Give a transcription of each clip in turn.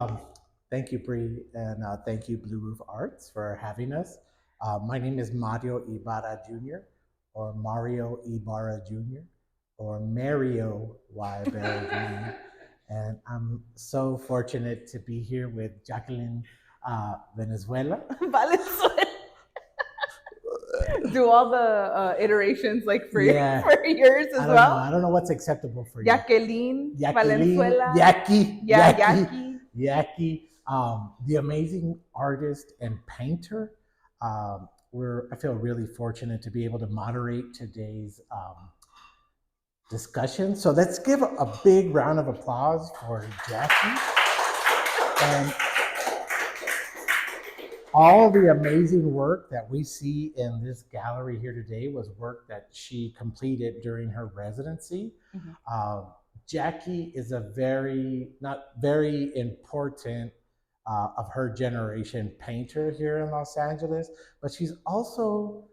Um, Thank you, Bree, and thank you, Blue Roof Arts, for having us. My name is Mario Ibarra Jr., or Mario Ibarra Jr., or Mario Y. Barra Jr., and I'm so fortunate to be here with Jacqueline Venezuela. Valenzuela. Do all the iterations like for Yeah, for yours as I don't know. well. I don't know what's acceptable for you. Jacqueline, Jacqueline, Valenzuela. Yaki, Yeah, Yaki, Yaki. Yaki, the amazing artist and painter. I feel really fortunate to be able to moderate today's discussion. So let's give a big round of applause for Jackie and all the amazing work that we see in this gallery here today was work that she completed during her residency. Mhm. Uh, Jackie is a not very important of her generation painter here in Los Angeles, but she's also,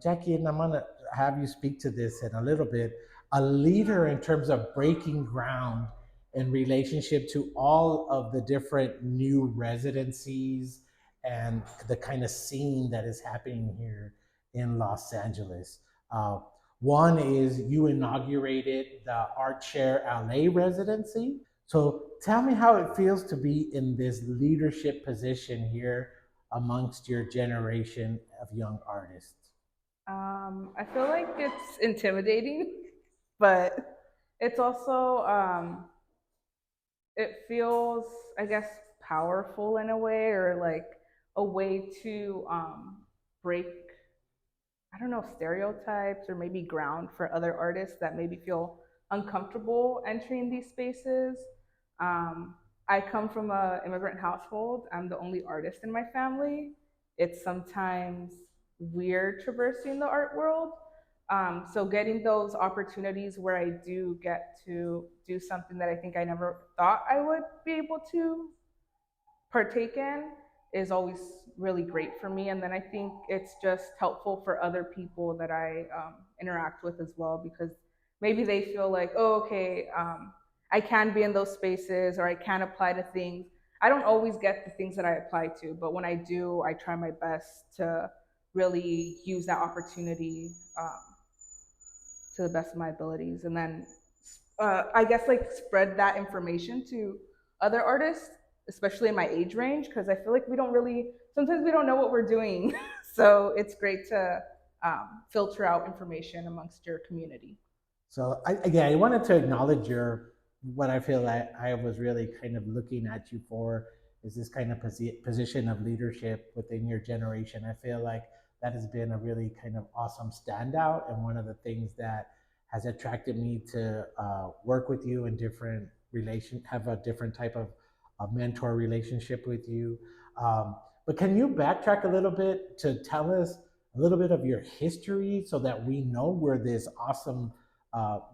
Jackie, and I'm going to have you speak to this in a little bit, a leader in terms of breaking ground in relationship to all of the different new residencies and the kind of scene that is happening here in Los Angeles. Uh, One is you inaugurated the Art Share LA residency. So tell me how it feels to be in this leadership position here amongst your generation of young artists. I feel like it's intimidating, but it's also it feels, I guess, powerful in a way, or like a way to break, I don't know, stereotypes, or maybe ground for other artists that maybe feel uncomfortable entering these spaces. Um, I come from an immigrant household. I'm the only artist in my family. It's sometimes weird traversing the art world. So getting those opportunities where I do get to do something that I think I never thought I would be able to partake in is always really great for me. And then I think it's just helpful for other people that I interact with as well, because maybe they feel like, oh, okay, I can be in those spaces, or I can apply to things. I don't always get the things that I apply to, but when I do, I try my best to really use that opportunity to the best of my abilities. And then I guess like spread that information to other artists, especially in my age range, because I feel like we don't really, sometimes we don't know what we're doing. So it's great to filter out information amongst your community. Again, I wanted to acknowledge your what I feel like I was really kind of looking at you for is this kind of position of leadership within your generation. I feel like that has been a really kind of awesome standout, and one of the things that has attracted me to work with you in different have a different type of a mentor relationship with you. But can you backtrack a little bit to tell us a little bit of your history so that we know where this awesome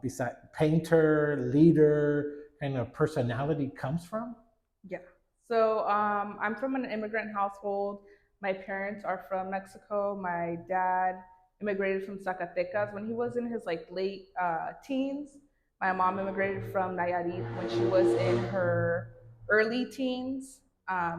beside painter, leader, kind of personality comes from? Yeah. So I'm from an immigrant household. My parents are from Mexico. My dad immigrated from Zacatecas when he was in his like late teens. My mom immigrated from Nayarit when she was in her early teens.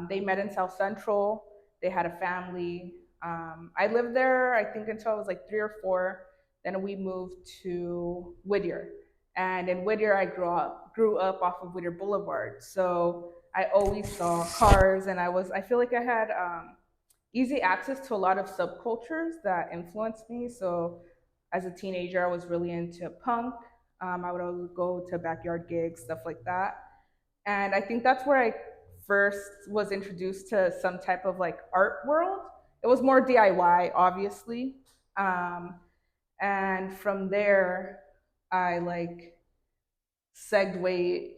They met in South Central. They had a family. I lived there, I think, until I was like 3 or 4. Then we moved to Whittier, and in Whittier, I grew up off of Whittier Boulevard. So I always saw cars, and I feel like I had easy access to a lot of subcultures that influenced me. So as a teenager, I was really into punk. I would always go to backyard gigs, stuff like that. And I think that's where I first was introduced to some type of like art world. It was more DIY, obviously. Um, and from there, I like segued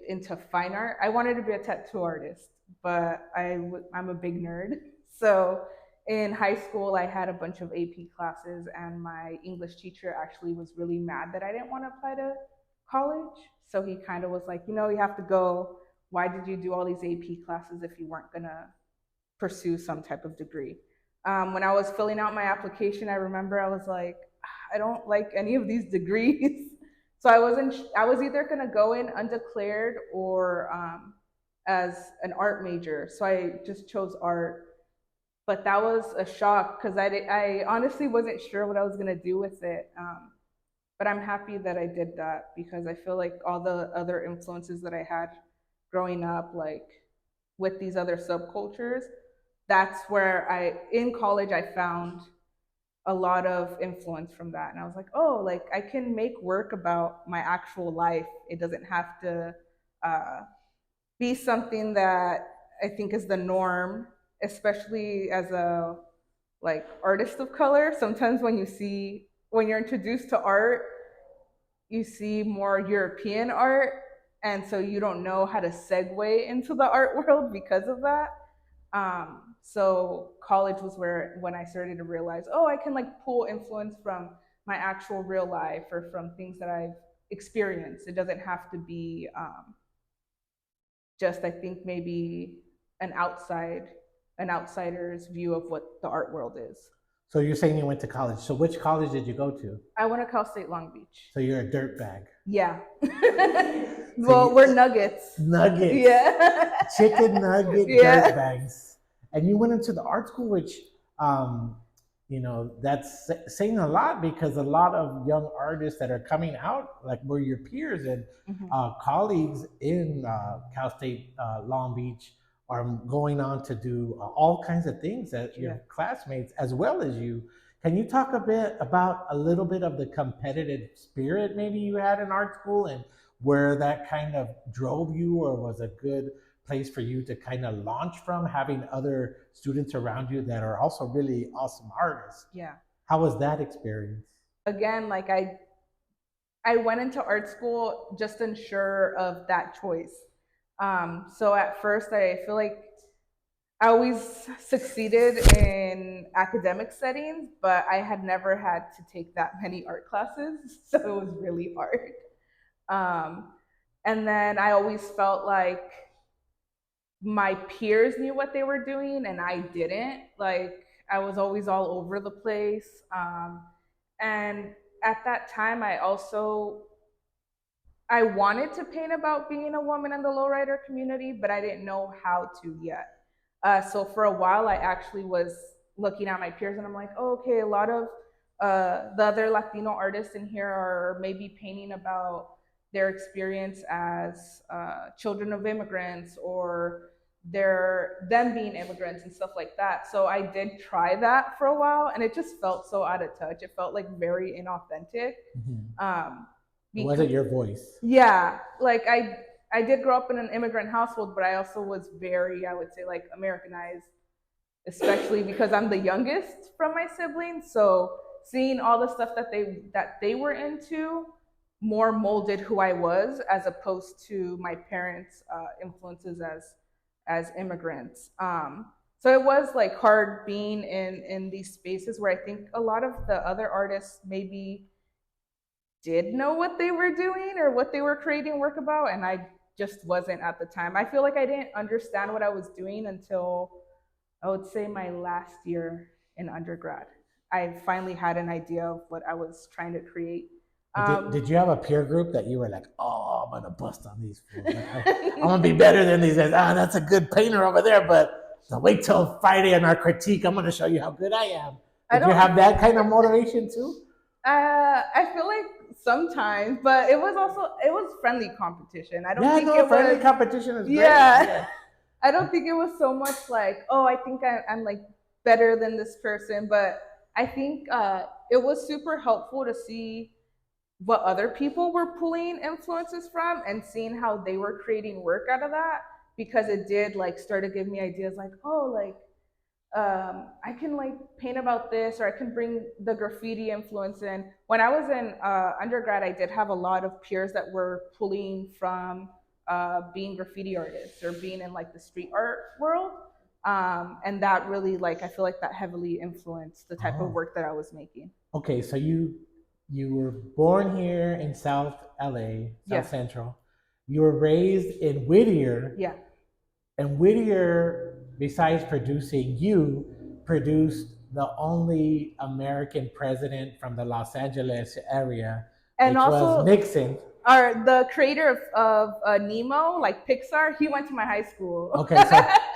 into fine art. I wanted to be a tattoo artist, but I'm a big nerd. So in high school, I had a bunch of AP classes, and my English teacher actually was really mad that I didn't want to apply to college. So he kind of was like, you have to go. Why did you do all these AP classes if you weren't going to pursue some type of degree? When I was filling out my application, I remember I was like, I don't like any of these degrees. So I was either going to go in undeclared, or as an art major. So I just chose art. But that was a shock because I honestly wasn't sure what I was going to do with it. But I'm happy that I did that because I feel like all the other influences that I had growing up, like with these other subcultures, that's where in college, I found a lot of influence from that. And I was like, oh, like I can make work about my actual life. It doesn't have to uh, be something that I think is the norm, especially as a like artist of color. Sometimes when you're introduced to art, you see more European art, and so you don't know how to segue into the art world because of that. So college was where when I started to realize, oh, I can like pull influence from my actual real life or from things that I've experienced. It doesn't have to be just I think maybe an outsider's view of what the art world is. So you're saying you went to college. So which college did you go to? I went to Cal State Long Beach. So you're a dirtbag. Yeah. So Well, we're nuggets. nuggets, Yeah. chicken nugget Yeah. dirtbags, and you went into the art school, which that's saying a lot because a lot of young artists that are coming out, like were your peers and Mhm. colleagues in Cal State Long Beach, are going on to do all kinds of things that Yeah. your classmates as well as you. Can you talk a bit about a little bit of the competitive spirit maybe you had in art school and where that kind of drove you or was a good place for you to kind of launch from, having other students around you that are also really awesome artists? Yeah. How was that experience? Again, like I went into art school just unsure of that choice. So at first, I feel like I always succeeded in academic settings, but I had never had to take that many art classes, so it was really hard. Um, and then I always felt like my peers knew what they were doing and I didn't. Like I was always all over the place. And at that time, I wanted to paint about being a woman in the lowrider community, but I didn't know how to yet. So for a while, I actually was looking at my peers, and I'm like, oh, okay, a lot of the other Latino artists in here are maybe painting about their experience as children of immigrants or them being immigrants and stuff like that. So I did try that for a while, and it just felt so out of touch. It felt like very inauthentic. Mhm. Um, It because wasn't your voice. yeah, like I did grow up in an immigrant household, but I also was very, I would say, like Americanized, especially because I'm the youngest from my siblings. So seeing all the stuff that they were into more molded who I was as opposed to my parents' influences as immigrants. So it was like hard being in these spaces where I think a lot of the other artists maybe did know what they were doing or what they were creating work about, and I just wasn't at the time. I feel like I didn't understand what I was doing until I would say my last year in undergrad. I finally had an idea of what I was trying to create. Did Um, you have a peer group that you were like, oh, I'm gonna bust on these fools. Like, I'm gonna be better than these guys. Ah, that's a good painter over there, but wait till Friday in our critique. I'm gonna show you how good I am. I Did you don't. have that kind of motivation too? I feel like sometimes, but it was friendly competition. I don't Yeah, think no, it friendly was. competition is great. Yeah, Yeah. I don't think it was so much like, oh, I think I'm like better than this person, but I think it was super helpful to see what other people were pulling influences from and seeing how they were creating work out of that because it did like start to give me ideas like, oh, like I can like paint about this or I can bring the graffiti influence in. When I was in undergrad, I did have a lot of peers that were pulling from being graffiti artists or being in like the street art world. And that really like I feel like that heavily influenced the type of Oh. work that I was making. Okay, so you were born here in South LA, South Yeah. Central. You were raised in Whittier, Yeah. and Whittier, besides producing you, produced the only American president from the Los Angeles area, And which was also Nixon. Or the creator of Nemo, like Pixar, he went to my high school. Okay,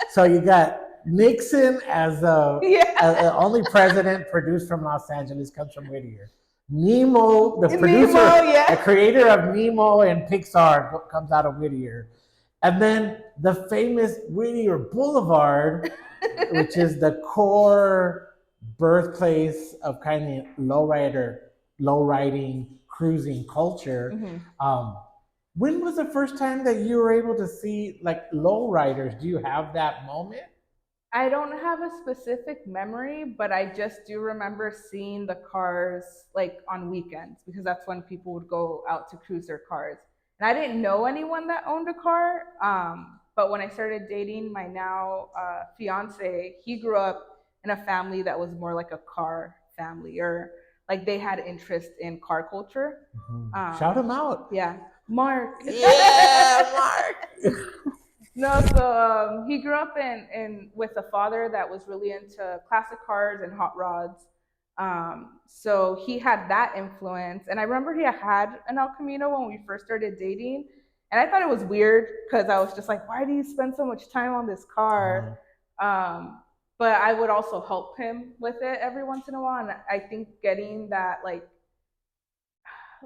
so you got Nixon as Yeah, only president produced from Los Angeles comes from Whittier. Nemo, the Nemo, producer, the yeah. creator of Nemo and Pixar comes out of Whittier. And then the famous Whittier Boulevard, which is the core birthplace of kind of low riding, cruising culture. Mhm. When was the first time that you were able to see like low riders? Do you have that moment? I don't have a specific memory, but I just do remember seeing the cars like on weekends because that's when people would go out to cruise their cars. And I didn't know anyone that owned a car. But when I started dating my now fiance, he grew up in a family that was more like a car family, or like they had interest in car culture. Shout Um, him out. yeah, Mark. Yeah, Mark. No, so he grew up in with a father that was really into classic cars and hot rods. So he had that influence, and I remember he had an El Camino when we first started dating, and I thought it was weird because I was just like, why do you spend so much time on this car? Um, but I would also help him with it every once in a while, and I think getting that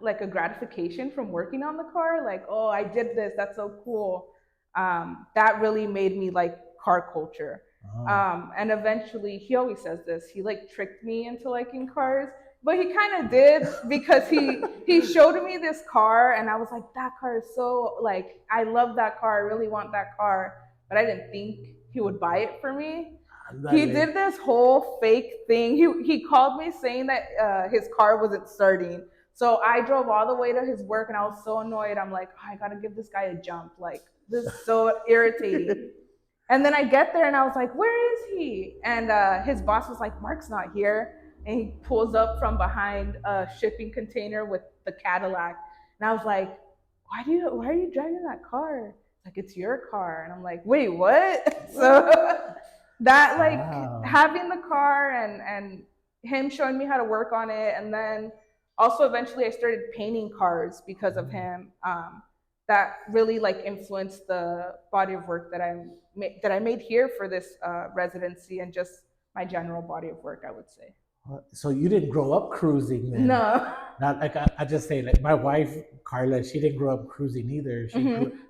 like a gratification from working on the car, like, oh, I did this, that's so cool. That really made me like car culture. And eventually, he always says this, he like tricked me into liking cars, but he kind of did because he showed me this car and I was like, that car is so like, I love that car, I really want that car, but I didn't think he would buy it for me. He did this whole fake thing. He called me saying that his car wasn't starting. So I drove all the way to his work and I was so annoyed. I'm like, oh, I gotta give this guy a jump. Like, this is so irritating. And then I get there and I was like, where is he? And his boss was like, Mark's not here. And he pulls up from behind a shipping container with the Cadillac. And I was like, why are you driving that car? Like, it's your car. And I'm like, wait, what? So that like Wow. having the car and him showing me how to work on it, and then also eventually I started painting cars because of him. That really like influenced the body of work that I made here for this residency, and just my general body of work, I would say. So you didn't grow up cruising then? No. Not like I just say like my wife Carla, she didn't grow up cruising either.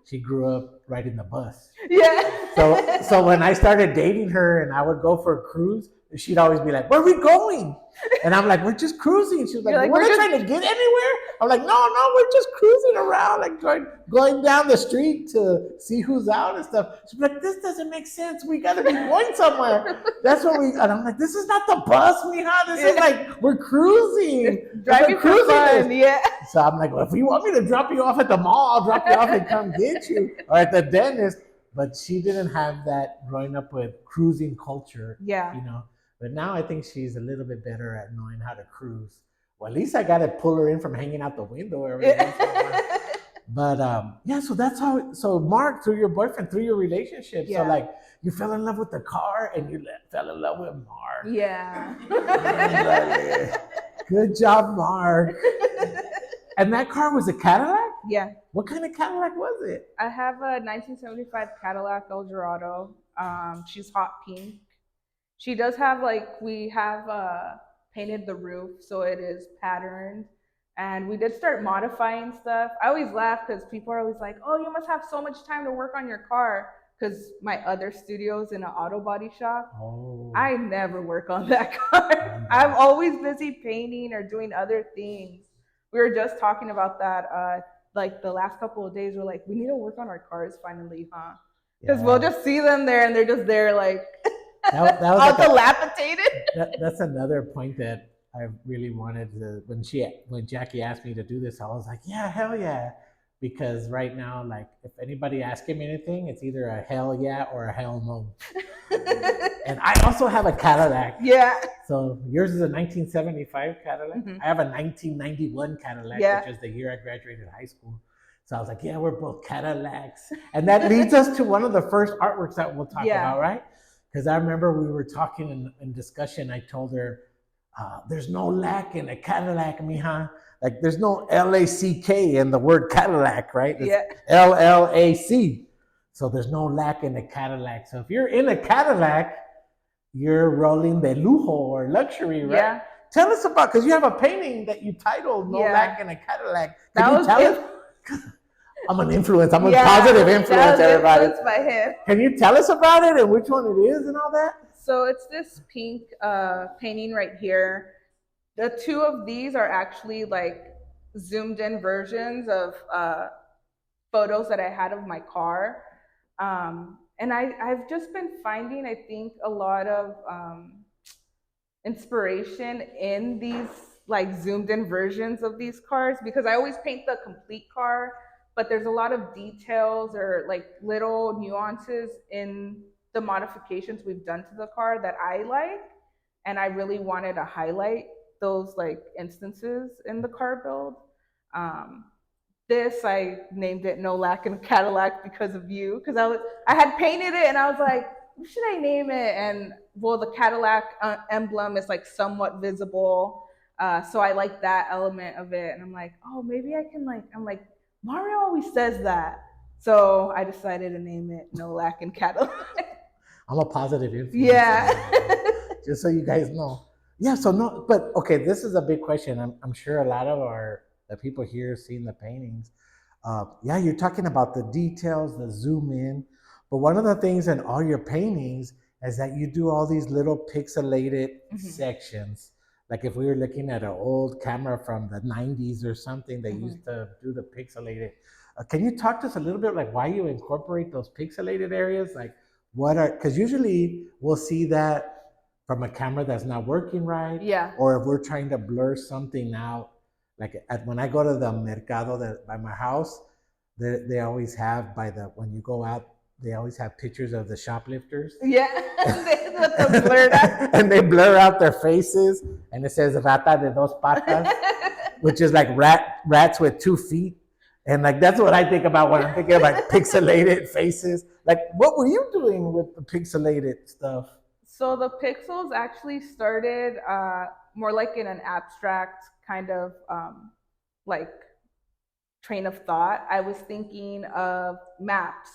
She grew up riding the bus. Yeah. So when I started dating her and I would go for a cruise, she'd always be like, "Where are we going?" And I'm like, "We're just cruising." She was like, Like, "We're we're not just trying to get anywhere." I'm like, "No, we're just cruising around, like going down the street to see who's out and stuff." She's like, "This doesn't make sense. We got to be going somewhere." That's what we. And I'm like, "This is not the bus, mija. This is like we're cruising. driving for fun. Yeah. So I'm like, well, if you want me to drop you off at the mall, I'll drop you off and come get you, or at the dentist. But she didn't have that growing up with cruising culture, Yeah. you know. But now I think she's a little bit better at knowing how to cruise. Well, at least I got to pull her in from hanging out the window every once in a while. But yeah, so that's how. So Mark, through your boyfriend, through your relationship, so like you fell in love with the car and you fell in love with Mark. Yeah. Good job, Mark. And that car was a Cadillac? Yeah. What kind of Cadillac was it? I have a 1975 Cadillac Eldorado. She's hot pink. She does have like we have painted the roof so it is patterned, and we did start modifying stuff. I always laugh because people are always like, "Oh, you must have so much time to work on your car." Because my other studio's in an auto body shop. Oh. I never work on that car. I'm always busy painting or doing other things. We were just talking about that like the last couple of days. We're like, we need to work on our cars finally, huh? Because we'll just see them there and they're just there like that was all like dilapidated. That's another point that I really wanted to. When Jackie asked me to do this, I was like, yeah, hell yeah. Because right now, like, if anybody asks him anything, it's either a hell yeah or a hell no. And I also have a Cadillac. Yeah. So yours is a 1975 Cadillac. I have a 1991 Cadillac, which is the year I graduated high school. So I was like, yeah, we're both Cadillacs. And that leads us to one of the first artworks that we'll talk about, right? Because I remember we were talking in discussion. I told her, There's no lack in a Cadillac, mija. Like there's no L-A-C-K in the word Cadillac, right? It's Yeah. L-L-A-C. So there's no lack in a Cadillac. So if you're in a Cadillac, you're rolling the lujo or luxury, right? Yeah. Tell us about, because you have a painting that you titled "No Yeah. Lack in a Cadillac." Can That you was tell us? I'm an influence. I'm a positive that influence, was everybody. influenced by him. Can you tell us about it and which one it is and all that? So it's this pink painting right here. The two of these are actually like zoomed in versions of photos that I had of my car. And I've just been finding, I think, a lot of inspiration in these like zoomed in versions of these cars because I always paint the complete car, but there's a lot of details or like little nuances in the modifications we've done to the car that I like. And I really wanted to highlight those like instances in the car build. Um, this I named it No Lack in Cadillac because of you because I had painted it and I was like, what should I name it? And well, the Cadillac emblem is like somewhat visible, so I like that element of it. And I'm like, oh, maybe I can like. I'm like, Mario always says that, so I decided to name it No Lack in Cadillac. I'm a positive influence. Yeah. Just so you guys know. Yeah, so no, but okay, this is a big question. I'm sure a lot of the people here seeing the paintings. Yeah, you're talking about the details, the zoom in. But one of the things in all your paintings is that you do all these little pixelated sections. Like if we were looking at an old camera from the 90s or something, they used to do the pixelated. Can you talk to us a little bit like why you incorporate those pixelated areas? Like what are, because usually we'll see that from a camera that's not working right. Yeah. Or if we're trying to blur something out. Like when I go to the mercado by my house, they always have when you go out, they always have pictures of the shoplifters. Yeah. With the blurred out. And they blur out their faces, and it says "rata de dos patas," which is like rats with 2 feet. And like that's what I think about when I'm thinking about pixelated faces. Like, what were you doing with the pixelated stuff? So the pixels actually started more like in an abstract kind of like train of thought. I was thinking of maps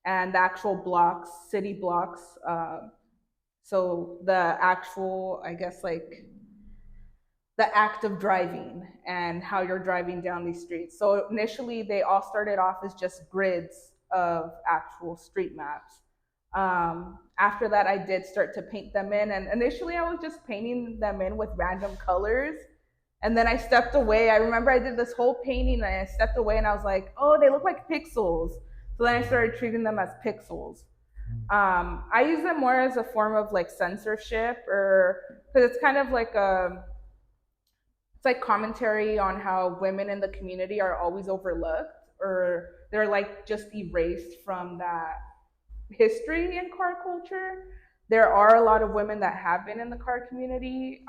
and the actual blocks, city blocks. So the actual, I guess, like the act of driving and how you're driving down these streets. So initially, they all started off as just grids of actual street maps. After that, I did start to paint them in, and initially, I was just painting them in with random colors. And then I stepped away. I remember I did this whole painting, and I stepped away, and I was like, "Oh, they look like pixels." So then I started treating them as pixels. I use them more as a form of like censorship, or because it's kind of like it's like commentary on how women in the community are always overlooked or they're like just erased from that history in car culture. There are a lot of women that have been in the car community.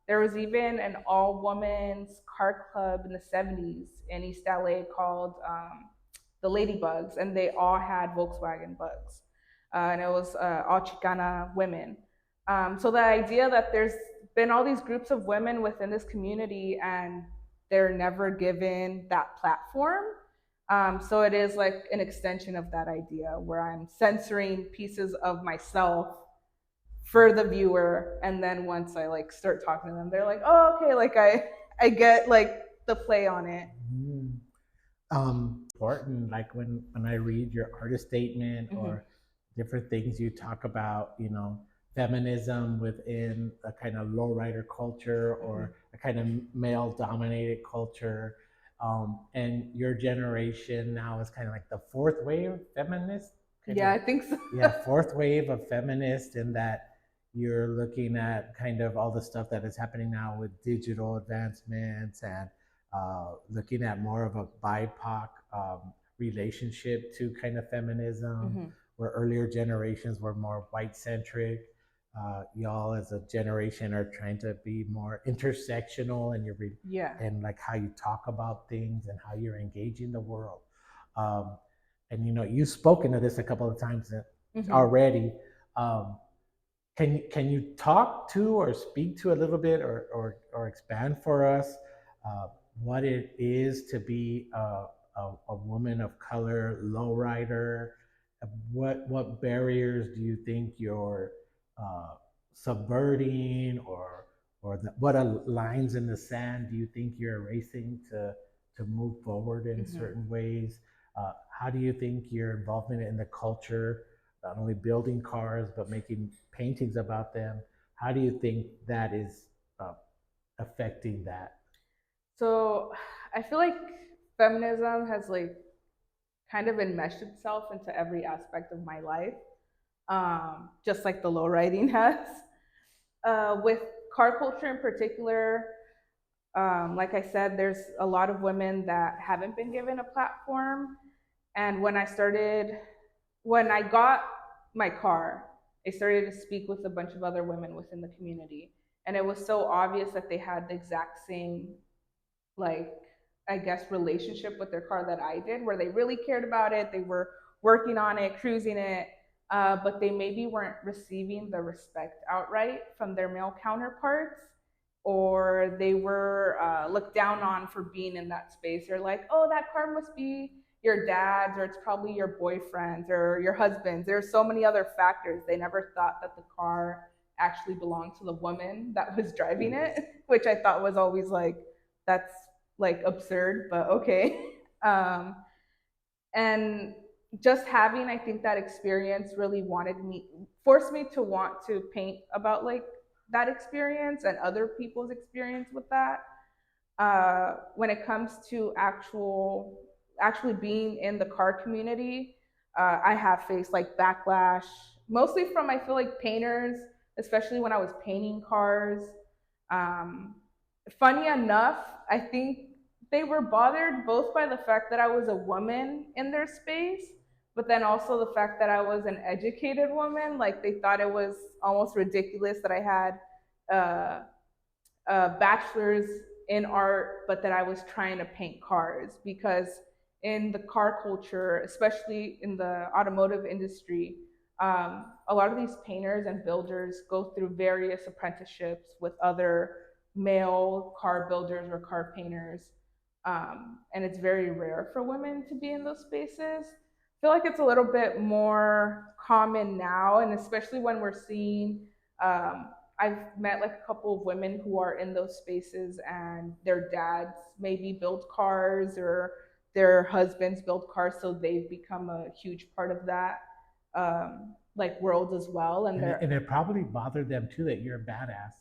There was even an all women's car club in the 70s in East LA called the Ladybugs, and they all had Volkswagen bugs. And it was all Chicana women. So the idea that there's been all these groups of women within this community and they're never given that platform. So it is like an extension of that idea where I'm censoring pieces of myself for the viewer, and then once I like start talking to them, they're like, "Oh, okay, like I get like the play on it." Important, like when I read your artist statement or different things you talk about, feminism within a kind of lowrider culture or a kind of male dominated culture. And your generation now is kind of like the fourth wave feminist. Yeah, I think so. Yeah, fourth wave of feminist, in that you're looking at kind of all the stuff that is happening now with digital advancements and looking at more of a BIPOC relationship to kind of feminism, where earlier generations were more white centric. Y'all as a generation are trying to be more intersectional and and like how you talk about things and how you're engaging the world. And you've spoken to this a couple of times already. can you talk to or speak to a little bit or expand for us uh, what it is to be a woman of color lowrider? What barriers do you think you're uh, subverting, what lines in the sand do you think you're erasing to move forward in Mm-hmm. certain ways? How do you think your involvement in the culture, not only building cars but making paintings about them, how do you think that is uh, affecting that? So I feel like feminism has like kind of enmeshed itself into every aspect of my life, just like the low riding has. With car culture in particular, like I said, there's a lot of women that haven't been given a platform. And when I got my car, I started to speak with a bunch of other women within the community. And it was so obvious that they had the exact same, like, I guess, relationship with their car that I did, where they really cared about it. They were working on it, cruising it, but they maybe weren't receiving the respect outright from their male counterparts, or they were looked down on for being in that space. They're like, oh, that car must be your dad's, or it's probably your boyfriend's or your husband's. There's so many other factors. They never thought that the car actually belonged to the woman that was driving it, which I thought was always like, that's like absurd, but okay. Um, and just having, I think, that experience really forced me to want to paint about like that experience and other people's experience with that. When it comes to actually being in the car community, I have faced like backlash, mostly from, I feel like, painters, especially when I was painting cars. Um, Funny enough, I think they were bothered both by the fact that I was a woman in their space, but then also the fact that I was an educated woman. Like, they thought it was almost ridiculous that I had uh, a bachelor's in art, but that I was trying to paint cars, because in the car culture, especially in the automotive industry, a lot of these painters and builders go through various apprenticeships with other male car builders or car painters. And it's very rare for women to be in those spaces. I feel like it's a little bit more common now, and especially when we're seeing, I've met like a couple of women who are in those spaces and their dads maybe build cars, or their husbands build cars, so they've become a huge part of that like world as well. And And they're it probably bothered them too that you're a badass.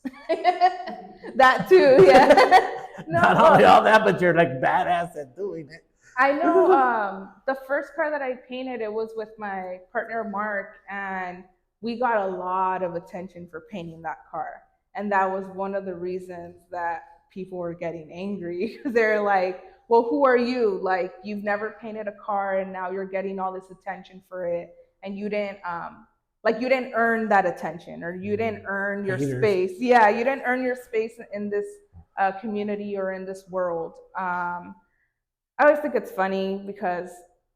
that too, yeah. No, Not only all that, but you're like badass at doing it. I know, the first car that I painted, it was with my partner Mark, and we got a lot of attention for painting that car. And that was one of the reasons that people were getting angry. They're like, well, who are you? Like, you've never painted a car and now you're getting all this attention for it. And you didn't earn that attention, or you didn't earn your Haters. space. Yeah, you didn't earn your space in this community or in this world. I always think it's funny because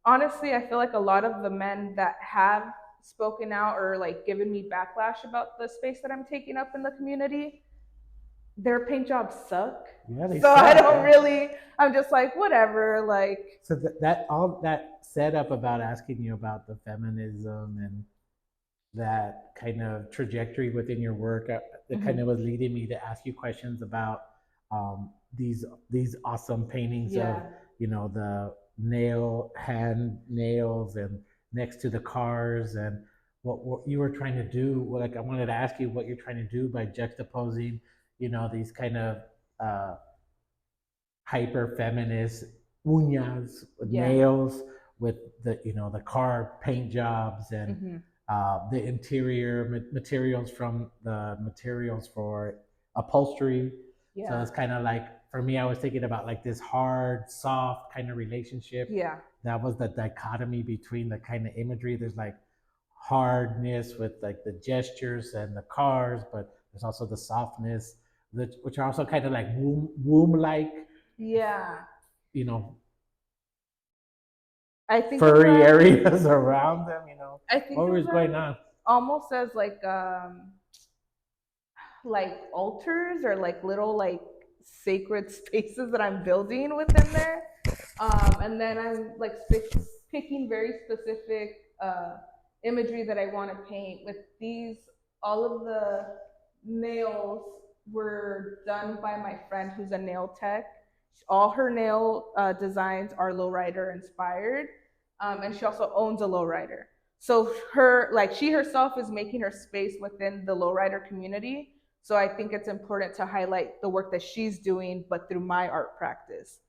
honestly, I feel like a lot of the men that have spoken out or like given me backlash about the space that I'm taking up in the community, their paint jobs suck. Yeah, they So I suck. don't Yeah. really, I'm just like, whatever. Like, So that all that setup about asking you about the feminism and that kind of trajectory within your work, that kind mm-hmm. of was leading me to ask you questions about these awesome paintings of, Yeah, the hand nails and next to the cars, and what you were trying to do. Like, I wanted to ask you what you're trying to do by juxtaposing, these kind of uh, hyper feminist uñas, yeah, nails, with the car paint jobs, and mm-hmm. the interior materials from the materials for upholstery. So Yeah, it's kind of like, for me, I was thinking about like this hard, soft kind of relationship. yeah, That was the dichotomy between the kind of imagery. There's like hardness with like the gestures and the cars, but there's also the softness, which are also kind of like womb like, yeah. you know, I think of furry them. areas around them. I think What of was going them on? almost as like like altars or like little like sacred spaces that I'm building within there. And then I'm like picking very specific imagery that I want to paint with these. All of the nails were done by my friend who's a nail tech. All her nail designs are lowrider inspired, and she also owns a lowrider. So her like she herself is making her space within the lowrider community. So I think it's important to highlight the work that she's doing, but through my art practice.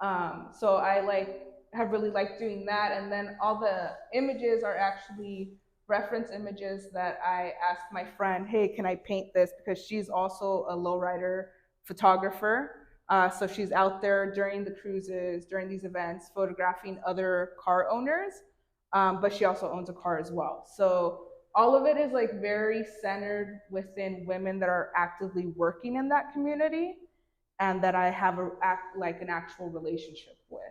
So I like have really liked doing that, and then all the images are actually reference images that I asked my friend, hey, can I paint this? Because she's also a lowrider photographer. So she's out there during the cruises, during these events, photographing other car owners, but she also owns a car as well. So all of it is like very centered within women that are actively working in that community and that I have like an actual relationship with.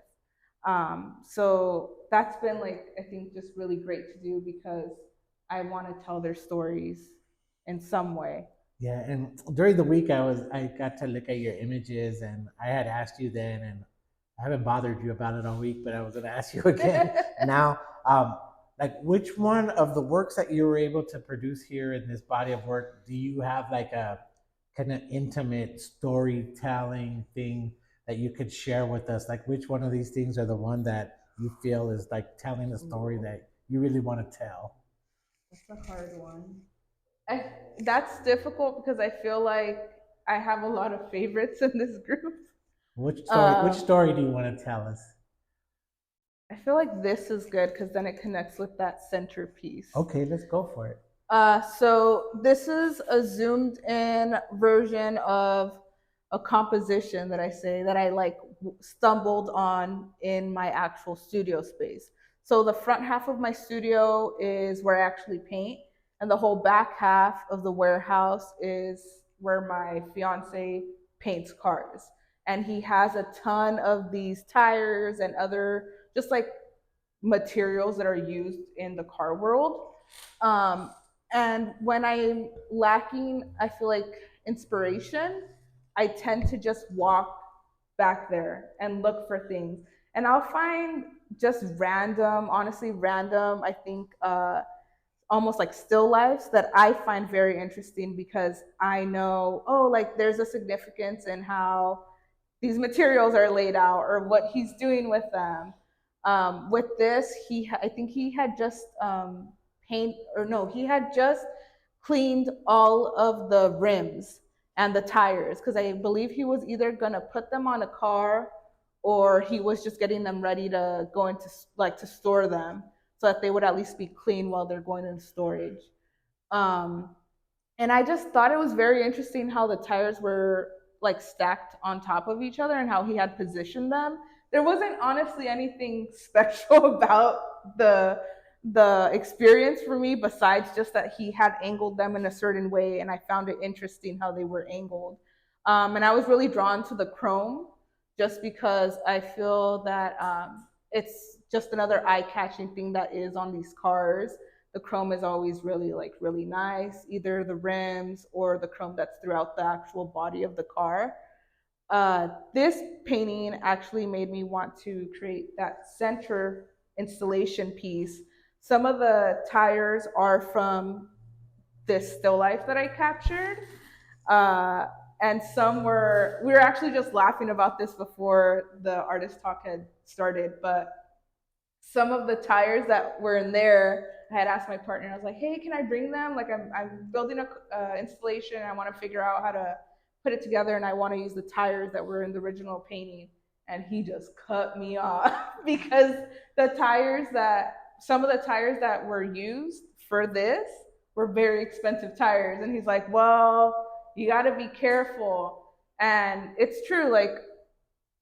So that's been like I think just really great to do because I want to tell their stories in some way. Yeah, and during the week I got to look at your images, and I had asked you then, and I haven't bothered you about it all week, but I was going to ask you again now. Like, which one of the works that you were able to produce here in this body of work do you have like a kind of intimate storytelling thing that you could share with us? Like, which one of these things are the one that you feel is like telling a story Ooh, that you really want to tell? that's a hard one. I, that's difficult because I feel like I have a lot of favorites in this group. Which Um, story do you want to tell us? I feel like this is good because then it connects with that centerpiece. Okay, let's go for it. So this is a zoomed in version of a composition that I say that I like stumbled on in my actual studio space. So the front half of my studio is where I actually paint, and the whole back half of the warehouse is where my fiance paints cars. And he has a ton of these tires and other just like materials that are used in the car world. Um, and when I'm lacking, I feel like inspiration, I tend to just walk back there and look for things. And I'll find just random, honestly, random, I think, almost like still lifes that I find very interesting because I know, oh, like there's a significance in how these materials are laid out or what he's doing with them. With this, I think he had just paint or no, he had just cleaned all of the rims and the tires because I believe he was either gonna put them on a car or he was just getting them ready to go into like to store them so that they would at least be clean while they're going into storage. Um, and I just thought it was very interesting how the tires were like stacked on top of each other and how he had positioned them. There wasn't honestly anything special about the experience for me besides just that he had angled them in a certain way and I found it interesting how they were angled. And I was really drawn to the chrome just because I feel that it's just another eye-catching thing that is on these cars. The chrome is always really like really nice, either the rims or the chrome that's throughout the actual body of the car. This painting actually made me want to create that center installation piece. Some of the tires are from this still life that I captured. Uh, and some we were actually just laughing about this before the artist talk had started, but some of the tires that were in there, I had asked my partner, I was like, hey, can I bring them? Like, I'm building a installation. I want to figure out how to put it together, and I want to use the tires that were in the original painting. And he just cut me off because some of the tires that were used for this were very expensive tires. And he's like, well, you got to be careful. And it's true. Like,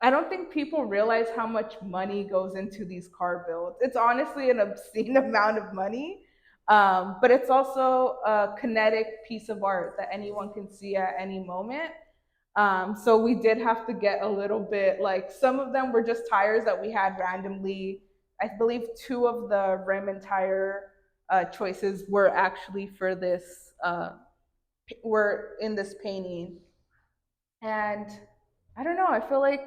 I don't think people realize how much money goes into these car builds. It's honestly an obscene amount of money, but it's also a kinetic piece of art that anyone can see at any moment. So we did have to get a little bit like some of them were just tires that we had randomly. I believe two of the rim and tire choices were actually for this were in this painting. And I don't know, I feel like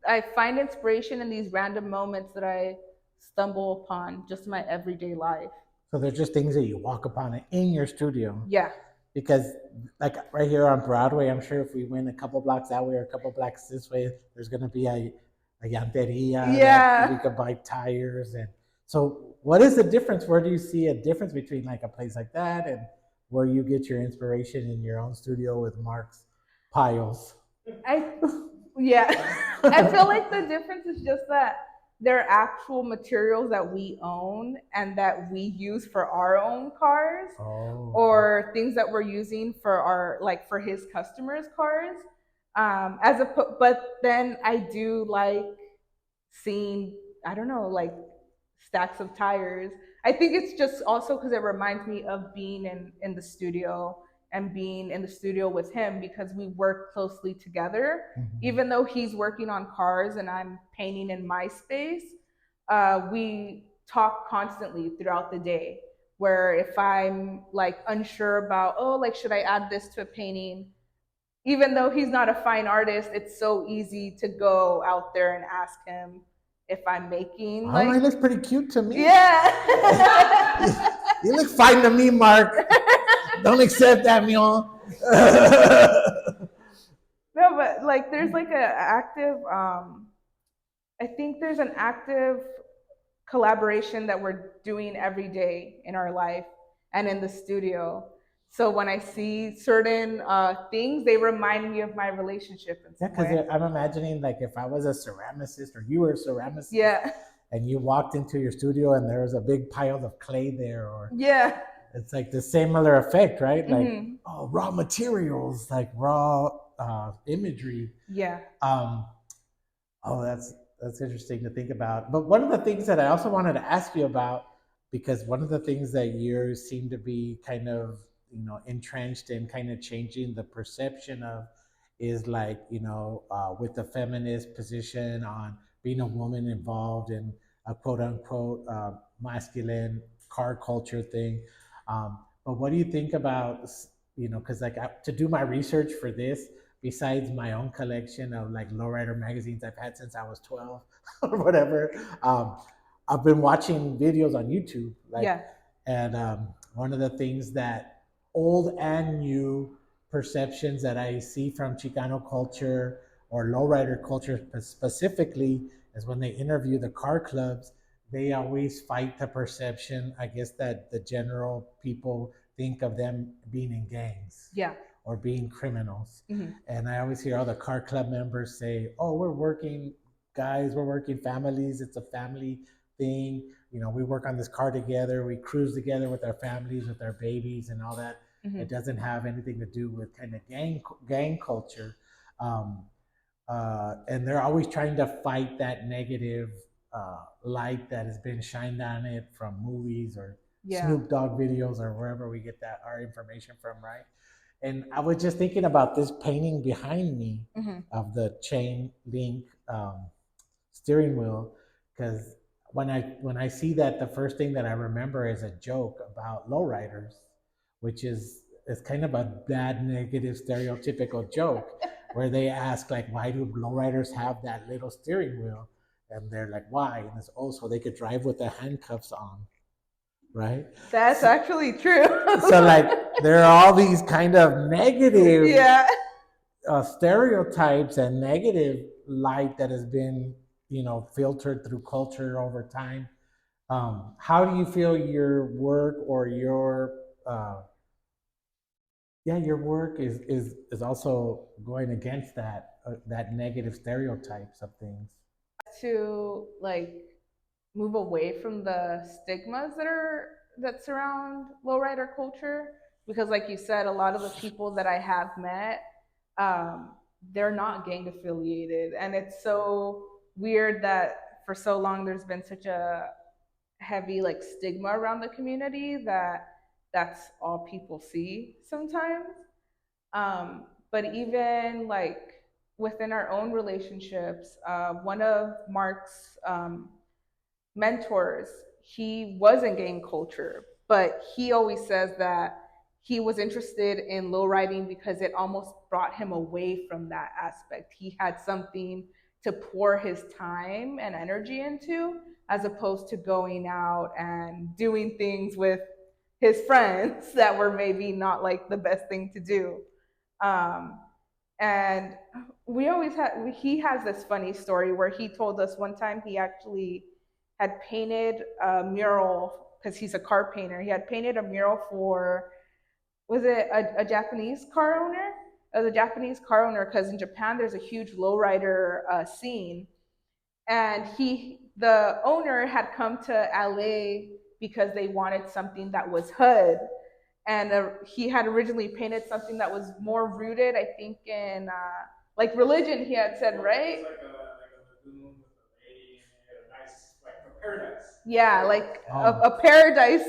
I find inspiration in these random moments that I stumble upon just in my everyday life. So they're just things that you walk upon in your studio. Yeah. Because like right here on Broadway, I'm sure if we went a couple blocks that way or a couple blocks this way, there's gonna be a llanteria that we Yeah. could buy tires. And so what is the difference? Where do you see a difference between like a place like that and where you get your inspiration in your own studio with Mark's piles? I yeah. I feel like the difference is just that they're actual materials that we own and that we use for our own cars, Oh, or things that we're using for our, like, for his customers' cars. But then I do like seeing, I don't know, like stacks of tires. I think it's just also because it reminds me of being in the studio and being in the studio with him, because we work closely together. mhm. Even though he's working on cars and I'm painting in my space, we talk constantly throughout the day. Where if I'm like unsure about, oh, like, should I add this to a painting? Even though he's not a fine artist, it's so easy to go out there and ask him if I'm making Oh, like, mine looks pretty cute to me. yeah. You look fine to me, Mark. Don't accept that, Mion. No, but like there's like a active I think there's an active collaboration that we're doing every day in our life and in the studio. So when I see certain things, they remind me of my relationship in Yeah, some because way. I'm imagining like if I was a ceramicist or you were a ceramicist Yeah. and you walked into your studio and there was a big pile of clay there, or Yeah. it's like the similar effect, right? Like, Hmm. oh, raw materials, like raw imagery. Yeah. Um, oh, that's interesting to think about. But one of the things that I also wanted to ask you about, because one of the things that you seem to be kind of, entrenched in kind of changing the perception of is like, with the feminist position on being a woman involved in a quote unquote masculine car culture thing. But what do you think about, because like to do my research for this, besides my own collection of like lowrider magazines I've had since I was 12 or whatever. I've been watching videos on YouTube, like, Yeah. and one of the things that old and new perceptions that I see from Chicano culture or lowrider culture specifically is when they interview the car clubs, they always fight the perception, I guess, that the general people think of them being in gangs Yeah. or being criminals. Hmm. And I always hear all the car club members say, "Oh, we're working guys, we're working families. It's a family thing. We work on this car together. We cruise together with our families, with our babies, and all that. It Hmm. doesn't have anything to do with kind of gang culture." Um, and they're always trying to fight that negative light that has been shined on it from movies or Yeah. Snoop Dogg videos or wherever we get that our information from, right? And I was just thinking about this painting behind me Hmm. of the chain link steering wheel, because when I see that, the first thing that I remember is a joke about lowriders, which is kind of a bad, negative, stereotypical joke, where they ask like, why do lowriders have that little steering wheel? And they're like, why? And it's also they could drive with the handcuffs on, right? That's So, actually true. so like there are all these kind of negative Yeah. stereotypes and negative light that has been filtered through culture over time. How do you feel your work or your yeah, your work is also going against that negative stereotypes of things? To like move away from the stigmas that surround lowrider culture, because like you said, a lot of the people that I have met, um, they're not gang affiliated, and it's so weird that for so long there's been such a heavy like stigma around the community that that's all people see sometimes. But even like within our own relationships, one of Mark's mentors, he was in gang culture, but he always says that he was interested in lowriding because it almost brought him away from that aspect. He had something to pour his time and energy into, as opposed to going out and doing things with his friends that were maybe not like the best thing to do. Um, and we always had, he has this funny story where he told us one time he actually had painted a mural, because he's a car painter. He had painted a mural for, was it a Japanese car owner? It was a Japanese car owner, because in Japan there's a huge lowrider scene, and the owner had come to LA because they wanted something that was hood, and he had originally painted something that was more rooted, I think, in like religion. He had said, right? Yeah, like a paradise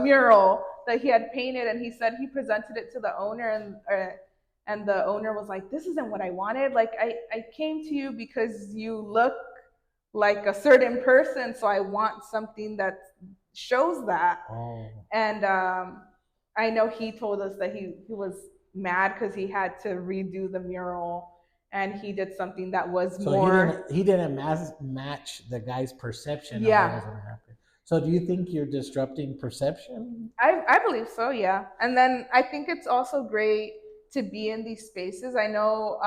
mural that he had painted, and he said he presented it to the owner, and the owner was like, "This isn't what I wanted. Like, I came to you because you look like a certain person, so I want something that shows that." And I know he told us that he was mad because he had to redo the mural, and he did something that was So more. he didn't match the guy's perception of what Yeah, was going to happen. So do you think you're disrupting perception? I believe so, yeah. And then I think it's also great to be in these spaces. I know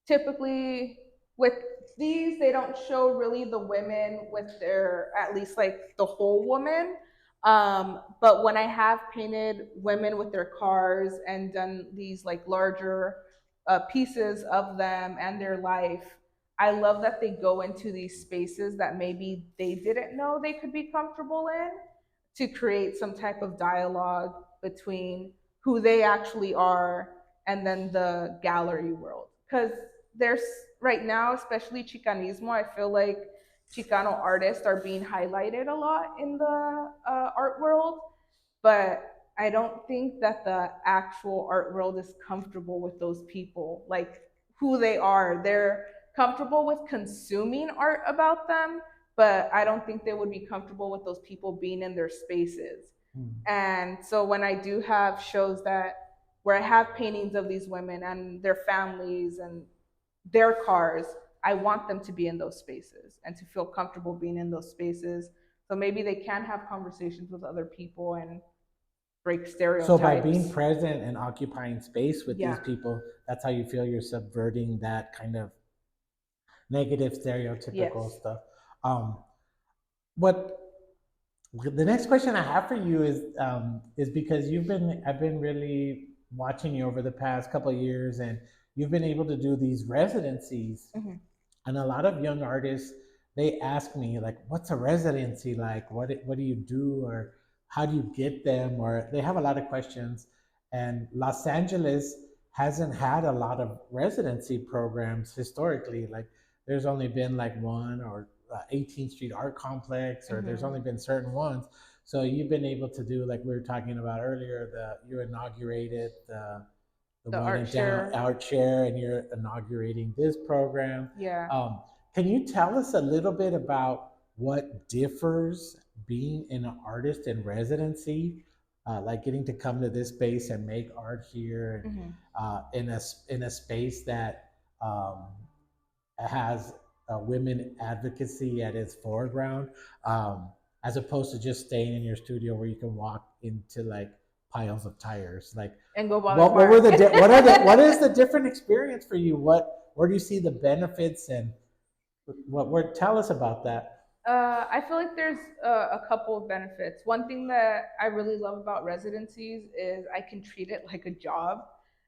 typically with these, they don't show really the women with their, at least like the whole woman. But when I have painted women with their cars and done these like larger pieces of them and their life, I love that they go into these spaces that maybe they didn't know they could be comfortable in, to create some type of dialogue between who they actually are and then the gallery world. Because there's right now, especially Chicanismo, I feel like Chicano artists are being highlighted a lot in the art world, but I don't think that the actual art world is comfortable with those people, like who they are. They're comfortable with consuming art about them, but I don't think they would be comfortable with those people being in their spaces. And so when I do have shows that where I have paintings of these women and their families and their cars, I want them to be in those spaces and to feel comfortable being in those spaces. So maybe they can have conversations with other people and break So by being stereotypes. present and occupying space with Yeah. these people, that's how you feel you're subverting that kind of negative stereotypical Yes. stuff. Um, what the next question I have for you is because I've been really watching you over the past couple of years, and you've been able to do these residencies. Mm-hmm. And a lot of young artists, they ask me like, what's a residency like? What do you do, or how do you get them, or they have a lot of questions. And Los Angeles hasn't had a lot of residency programs historically. Like there's only been like one, or 18th Street Art Complex, or there's Mm-hmm. only been certain ones. So you've been able to do, like we were talking about earlier, you inaugurated the The one art in down share. our chair, and you're inaugurating this program. Yeah. Can you tell us a little bit about what differs being an artist in residency, like getting to come to this space and make art here, Mm-hmm. in a space that um, has women advocacy at its foreground, as opposed to just staying in your studio where you can walk into like piles of tires. Like, And go bother what were park. what is the different experience for you? Where do you see the benefits, and what tell us about that? I feel like there's a couple of benefits. One thing that I really love about residencies is I can treat it like a job,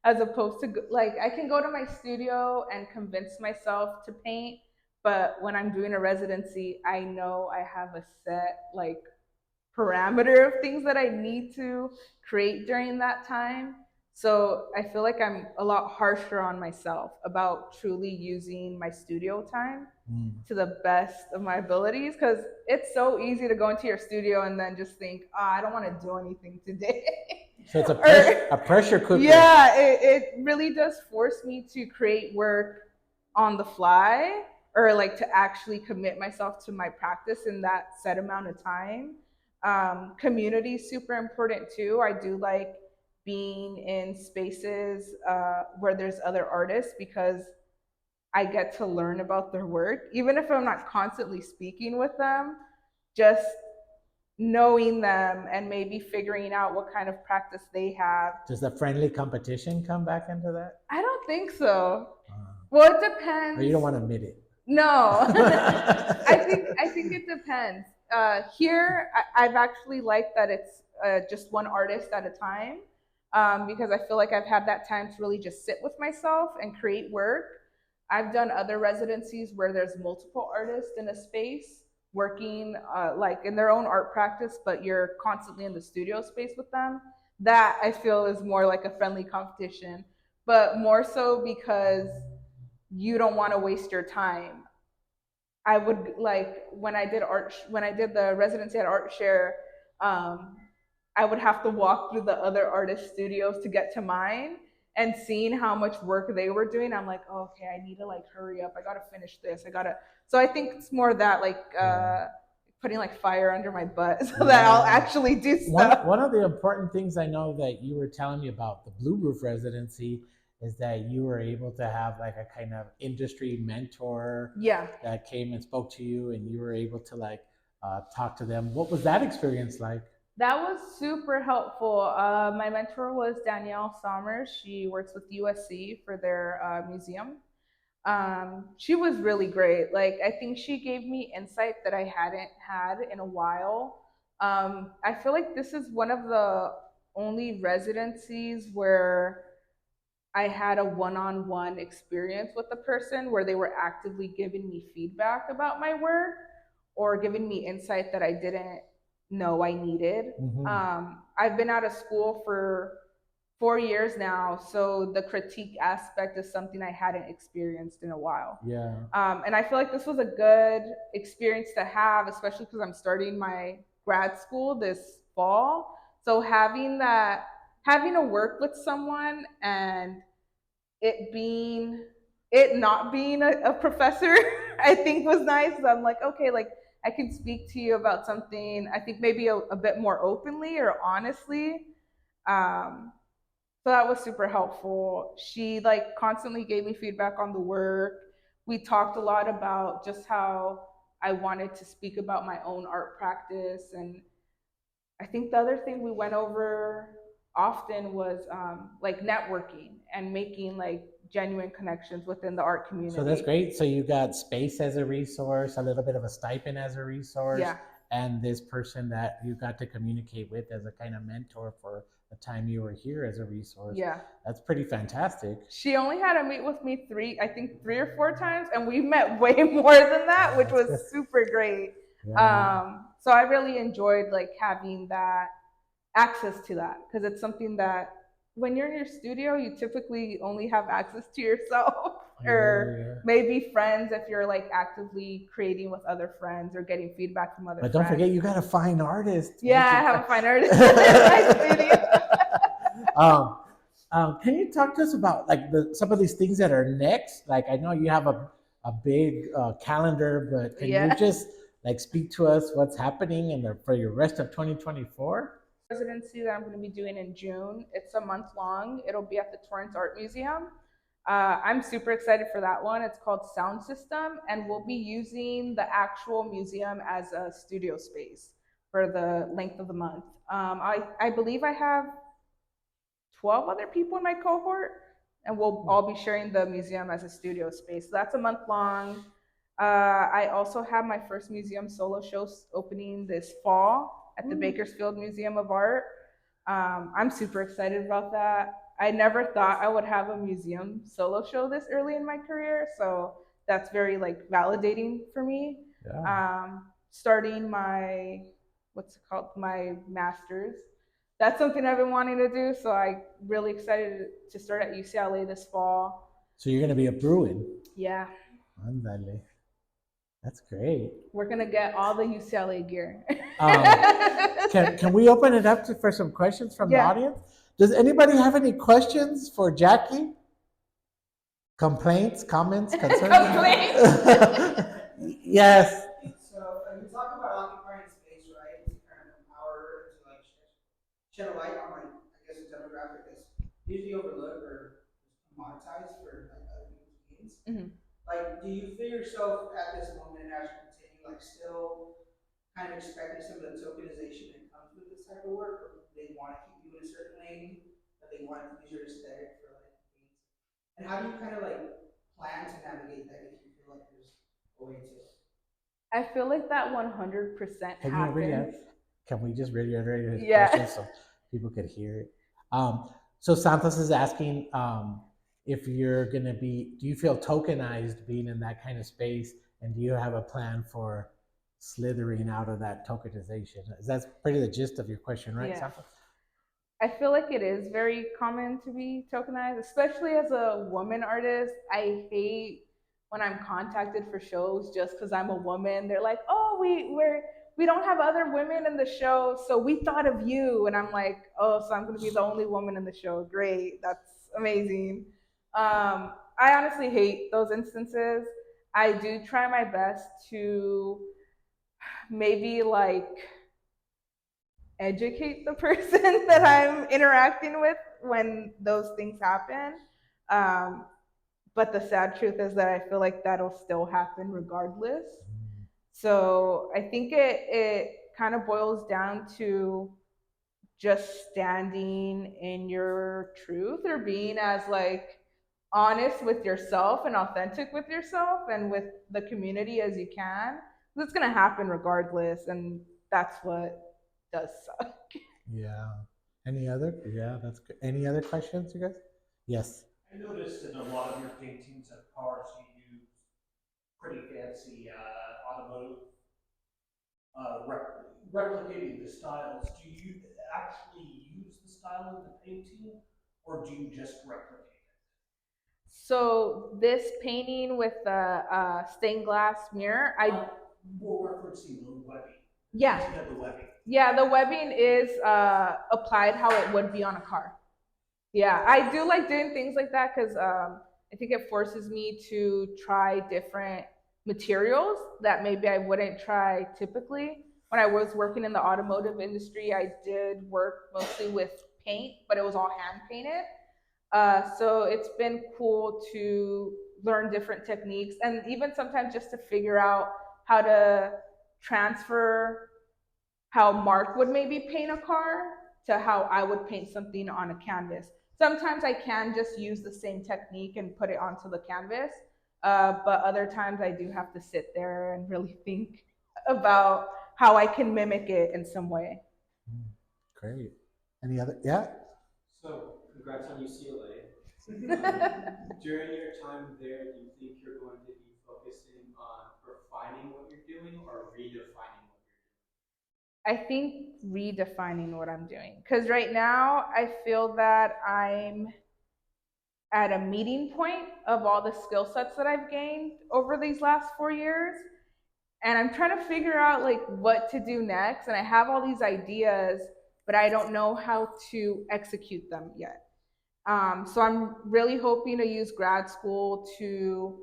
as opposed to like I can go to my studio and convince myself to paint, but when I'm doing a residency, I know I have a set like parameter of things that I need to create during that time. So I feel like I'm a lot harsher on myself about truly using my studio time Mm. to the best of my abilities, because it's so easy to go into your studio and then just think, oh, I don't want to do anything today. So it's Or a pressure cooker. yeah, it really does force me to create work on the fly, or like to actually commit myself to my practice in that set amount of time. Community is super important too. I do like being in spaces where there's other artists because I get to learn about their work, even if I'm not constantly speaking with them, just knowing them and maybe figuring out what kind of practice they have. Does the friendly competition come back into that? I don't think so. Uh, Well, it or you depends. don't want to admit it? No, I think it depends. Here, I've actually liked that it's just one artist at a time, because I feel like I've had that time to really just sit with myself and create work. I've done other residencies where there's multiple artists in a space working like in their own art practice, but you're constantly in the studio space with them. That I feel is more like a friendly competition, but more so because you don't want to waste your time. I would like when I did the residency at Art Share, um, I would have to walk through the other artist studios to get to mine, and seeing how much work they were doing, I'm like, oh, okay, I need to like hurry up. I gotta finish this. I gotta. So I think it's more that like Yeah. putting like fire under my butt so that I'll Yeah. actually do One stuff. one of the important things I know that you were telling me about the Blue Roof residency is that you were able to have like a kind of industry mentor Yeah, that came and spoke to you, and you were able to like talk to them. What was that experience like? that was super helpful. My mentor was Danielle Sommers. She works with USC for their museum. She was really great. Like, I think she gave me insight that I hadn't had in a while. I feel like this is one of the only residencies where I had a one-on-one experience with the person where they were actively giving me feedback about my work or giving me insight that I didn't know I needed. Mm-hmm. I've been out of school for 4 years now, so the critique aspect is something I hadn't experienced in a while. Yeah. And I feel like this was a good experience to have, especially because I'm starting my grad school this fall. So having to work with someone and it being it not being a professor, I think was nice. I'm like, okay, like I can speak to you about something. I think maybe a bit more openly or honestly. Um, so that was super helpful. She like constantly gave me feedback on the work. We talked a lot about just how I wanted to speak about my own art practice. And I think the other thing we went over often was like networking and making like genuine connections within the art So that's community. great. So you got space as a resource, a little bit of a stipend as a resource, Yeah, and this person that you got to communicate with as a kind of mentor for the time you were here as a resource. yeah. That's pretty fantastic. She only had to meet with me I think 3 or 4 times, and we met way more than that, which That's was good. super great. Yeah. So I really enjoyed like having that access to that because it's something that when you're in your studio, you typically only have access to yourself Yeah, or yeah. maybe friends if you're like actively creating with other friends or getting feedback from other But don't friends. forget, you got to find artists. Yeah, Make I it. have a fine artist in my studio. um, can you talk to us about like some of these things that are next? Like I know you have a big calendar, but can you Yeah. just like speak to us what's happening for your rest of 2024? Residency that I'm going to be doing in June. It's a month long. It'll be at the Torrance Art Museum. I'm super excited for that one. It's called Sound System, and we'll be using the actual museum as a studio space for the length of the month. I believe I have 12 other people in my cohort, and we'll all be sharing the museum as a studio space. So that's a month long. I also have my first museum solo show opening this fall at the Bakersfield Museum of Art. I'm super excited about that. I never thought I would have a museum solo show this early in my career, so that's very like validating for me. Yeah. Starting my what's it called, my master's. That's something I've been wanting to do, so I'm really excited to start at UCLA this fall. So you're going to be a Bruin. Yeah, Ándale. That's great. we're gonna get all the UCLA gear. Um, can we open it up for some questions from the Yeah. audience? Does anybody have any questions for Jackie? Complaints, comments, concerns? Complaints. Yes. So you talk about occupying space, right? To kind of empower, to like shed a light on like I guess the demographic demographic that's usually overlooked or commoditized for like other people's gains. Mhm. Like, do you feel yourself at this moment as you continue, like, still kind of expecting some of the tokenization that comes with this type of work, or they want to keep you in a certain lane, but they want to use your aesthetic for like gains? And how do you kind of like plan to navigate that if you feel like there's a way to? I feel like that 100% Can you happens. can we just reiterate his Yeah. question so people could hear it? So Santos is asking if you're gonna be, do you feel tokenized being in that kind of space, and do you have a plan for slithering out of that tokenization? That's pretty the gist of your question, right, Yeah. Santos? I feel like it is very common to be tokenized, especially as a woman artist. I hate when I'm contacted for shows just because I'm a woman. They're like, "Oh, we don't have other women in the show, so we thought of you." And I'm like, "Oh, so I'm going to be the only woman in the show? Great, that's amazing." I honestly hate those instances. I do try my best to maybe like educate the person that I'm interacting with when those things happen. Um, but the sad truth is that I feel like that'll still happen regardless. So I think it kind of boils down to just standing in your truth, or being as like honest with yourself and authentic with yourself and with the community as you can. It's gonna happen regardless, and that's what does suck. Yeah. Any other? Yeah, that's good. Any other questions, you guys? Yes. I noticed in a lot of your paintings of cars, you use pretty fancy automotive replicating the styles. Do you actually use the style in the painting, or do you just replicate it? So this painting with the stained glass mirror, We're referencing the webbing. Yeah. The webbing. Yeah, the webbing is applied how it would be on a car. Yeah, I do like doing things like that because I think it forces me to try different materials that maybe I wouldn't try typically. When I was working in the automotive industry, I did work mostly with paint, but it was all hand painted. So it's been cool to learn different techniques, and even sometimes just to figure out how to transfer how Mark would maybe paint a car to how I would paint something on a canvas. Sometimes I can just use the same technique and put it onto the canvas, but other times I do have to sit there and really think about how I can mimic it in some way. Great. Any other? Yeah. So, congrats on UCLA. During your time there, do you think you're going to be focusing on refining what you're doing or redefining what you're doing? I think redefining what I'm doing, because right now I feel that I'm at a meeting point of all the skill sets that I've gained over these last 4 years. And I'm trying to figure out like what to do next. And I have all these ideas, but I don't know how to execute them yet. So I'm really hoping to use grad school to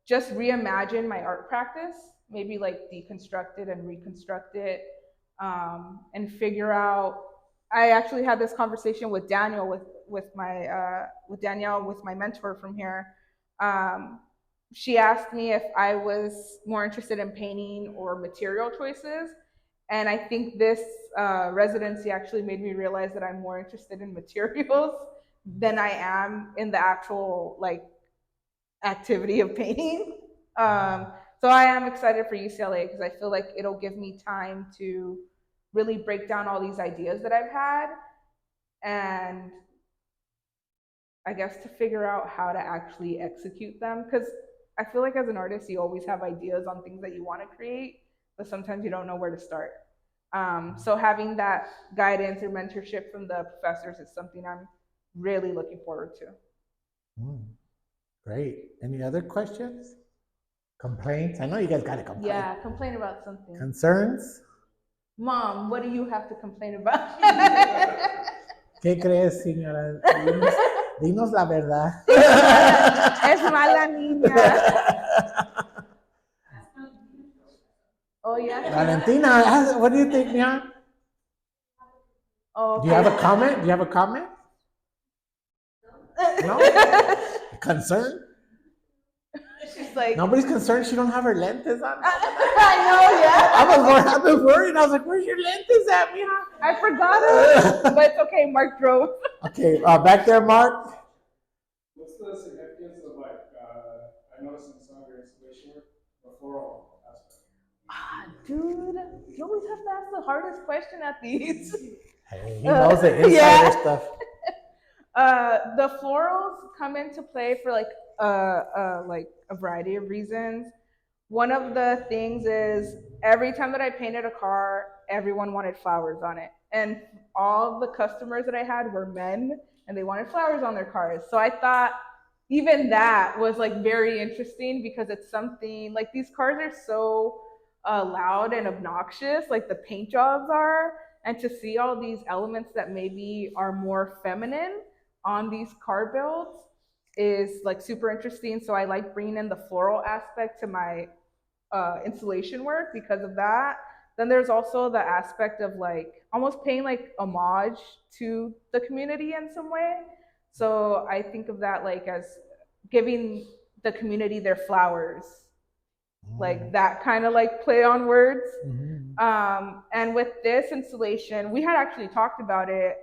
just reimagine my art practice, maybe like deconstruct it and reconstruct it, and figure out. I actually had this conversation with Daniel, with Danielle, with my mentor from here. She asked me if I was more interested in painting or material choices, and I think this residency actually made me realize that I'm more interested in materials than I am in the actual like activity of painting. So I am excited for UCLA because I feel like it'll give me time to really break down all these ideas that I've had, and I guess to figure out how to actually execute them. Because I feel like as an artist, you always have ideas on things that you want to create, but sometimes you don't know where to start. So having that guidance or mentorship from the professors is something I'm really looking forward to. Great. Any other questions? Complaints? I know you guys got a complaint. Yeah, complain about something. Concerns? Mom, what do you have to complain about? ¿Qué crees, señora? Dinos la verdad. Es mala niña. Oh, yeah. Valentina, what do you think, Mia? Oh, Do you have a okay. comment? Do you have a comment? No? Concern? She's like, Nobody's concerned she don't have her lentes on. I know, yeah. I was worried. I was like, where's your lentes at, mija? I forgot it, but it's okay. Mark drove. Okay, back there, Mark. What's the significance of I noticed in some of your installation work, the floral aspect? Dude, you always have to ask the hardest question at these. Hey, he knows the insider yeah. stuff. The florals come into play for like a variety of reasons. One of the things is every time that I painted a car, everyone wanted flowers on it. And all the customers that I had were men and they wanted flowers on their cars. So I thought even that was like very interesting because it's something like these cars are so loud and obnoxious, like the paint jobs are. And to see all these elements that maybe are more feminine on these car builds is like super interesting. So I like bringing in the floral aspect to my installation work because of that. Then there's also the aspect of like almost paying like homage to the community in some way. So I think of that like as giving the community their flowers, like that kind of like play on words. Mm-hmm. And with this installation, we had actually talked about it,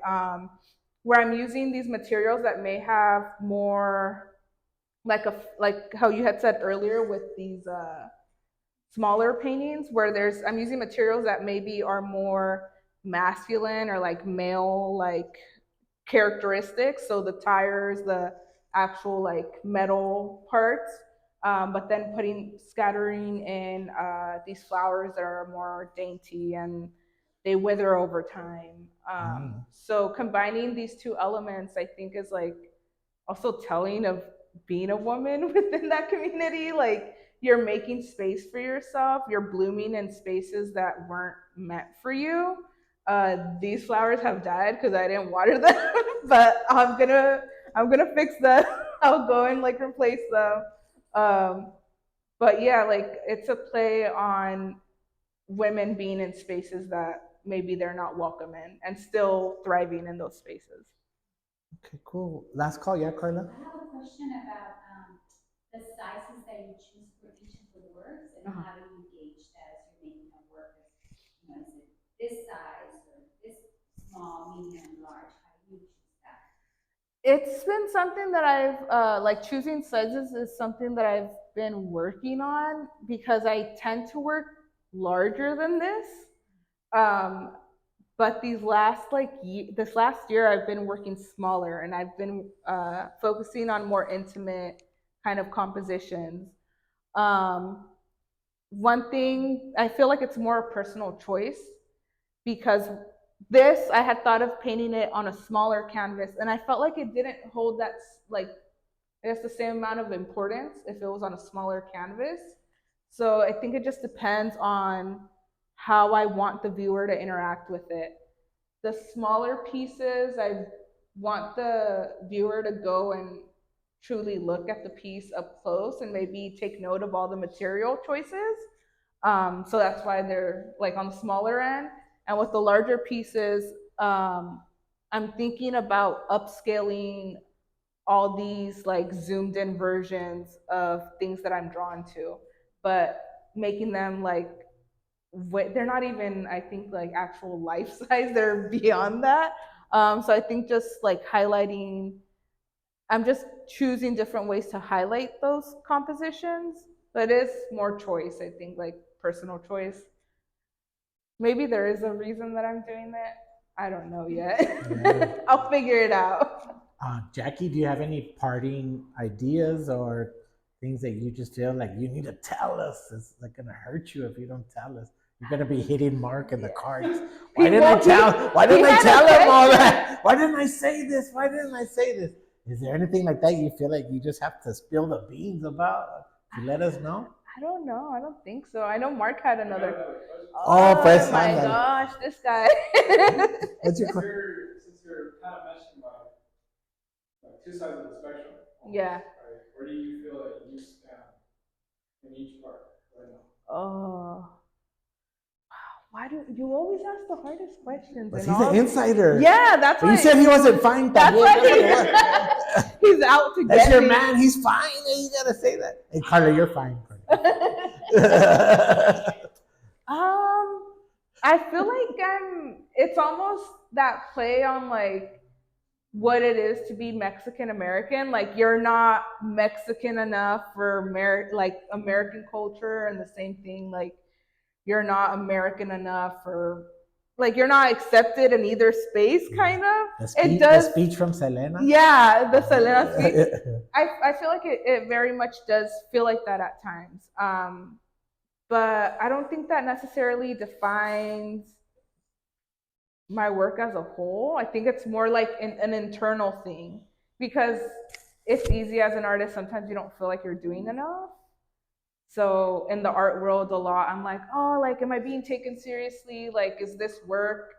where I'm using these materials that may have more like how you had said earlier with these smaller paintings where I'm using materials that maybe are more masculine or like male like characteristics. So the tires, the actual like metal parts, but then scattering in these flowers that are more dainty and they wither over time. So combining these two elements, I think, is like also telling of being a woman within that community. Like you're making space for yourself, you're blooming in spaces that weren't meant for you. These flowers have died because I didn't water them, but I'm gonna fix them. I'll go and like replace them. Um, but yeah, like it's a play on women being in spaces that maybe they're not welcome in and still thriving in those spaces. Okay, cool. Last call, yeah, Carla? I have a question about the sizes that you choose for each of the works and how do you gauge that as you're making a work? Is it this size or this small, medium, large? How do you choose that? It's been something that I've like choosing sizes is something that I've been working on because I tend to work larger than this. Um, but this last year I've been working smaller and I've been focusing on more intimate kind of compositions. Um, One thing I feel like it's more a personal choice because this I had thought of painting it on a smaller canvas and I felt like it didn't hold that like I guess the same amount of importance if it was on a smaller canvas. So I think it just depends on how I want the viewer to interact with it. The smaller pieces, I want the viewer to go and truly look at the piece up close and maybe take note of all the material choices. So that's why they're like on the smaller end. And with the larger pieces, I'm thinking about upscaling all these like zoomed in versions of things that I'm drawn to, but making them like they're not even I think like actual life size. They're beyond that. So I think just like highlighting, I'm just choosing different ways to highlight those compositions. But it is more choice. I think like personal choice. Maybe there is a reason that I'm doing that. I don't know yet. I'll figure it out. Jackie, do you have any parting ideas or things that you just feel like you need to tell us? It's like gonna hurt you if you don't tell us. You're gonna be hitting Mark in the cards. Why didn't I tell? Why didn't I tell him all that? Why didn't I say this? Why didn't I say this? Is there anything like that you feel like you just have to spill the beans about to let us know? I don't know. I don't think so. I know Mark had another. Oh, pues, my ándale. gosh, this guy. What's your Since question? you're kind of mentioning two sides of the spectrum. Yeah. Right? Where do you feel that you stand in each part right now? Oh, Why do you always ask the hardest questions? But and he's all- an insider. Yeah, that's But why. you said he wasn't fine. That's también. why he's out to That's get your me. man. He's fine. You gotta say that. Hey, Carla, you're fine. I feel like it's almost that play on like what it is to be Mexican American. Like you're not Mexican enough for American culture, and the same thing like you're not American enough for like you're not accepted in either space. Kind of. The speech from Selena. Yeah, the Selena speech. I feel like it very much does feel like that at times. But I don't think that necessarily defines my work as a whole. I think it's more like an internal thing because it's easy as an artist. Sometimes you don't feel like you're doing enough. So in the art world, a lot, I'm like, oh, like, am I being taken seriously? Like, is this work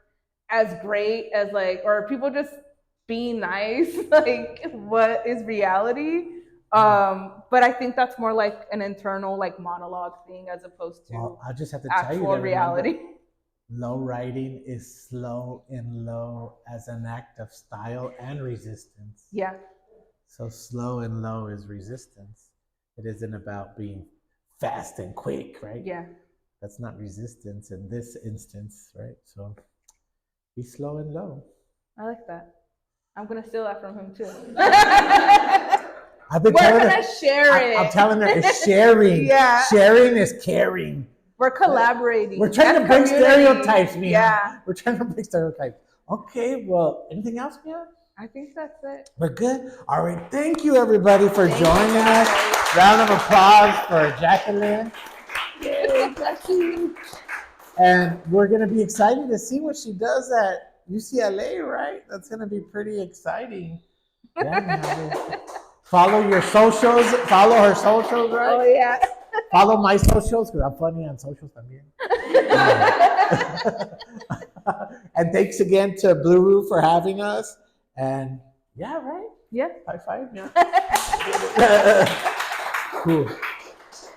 as great as like, or are people just being nice? Like, what is reality? But I think that's more like an internal like monologue thing as opposed to Well, I just have to tell you actual that reality. Low writing is slow and low as an act of style and resistance. Yeah. So slow and low is resistance. It isn't about being fast and quick, right? Yeah. That's not resistance in this instance, right? So be slow and low. I like that. I'm gonna steal that from him too. I've been We're telling gonna her, share it. I'm telling her it's sharing. Yeah. Sharing is caring. We're collaborating. We're trying to break stereotypes, Mia. Yeah. We're trying to break stereotypes. Okay, well, anything else, Mia? I think that's it. We're good? All right, thank you everybody for joining us. Round of applause for Jacqueline. Yay, Jackie. And we're gonna be excited to see what she does at UCLA, right? That's gonna be pretty exciting. Yeah, follow your socials, follow her socials, right? Oh yeah. Follow my socials because I'm funny on socials también. And thanks again to Blue Roof for having us. And yeah, right? Yeah. High five. Yeah. Cool.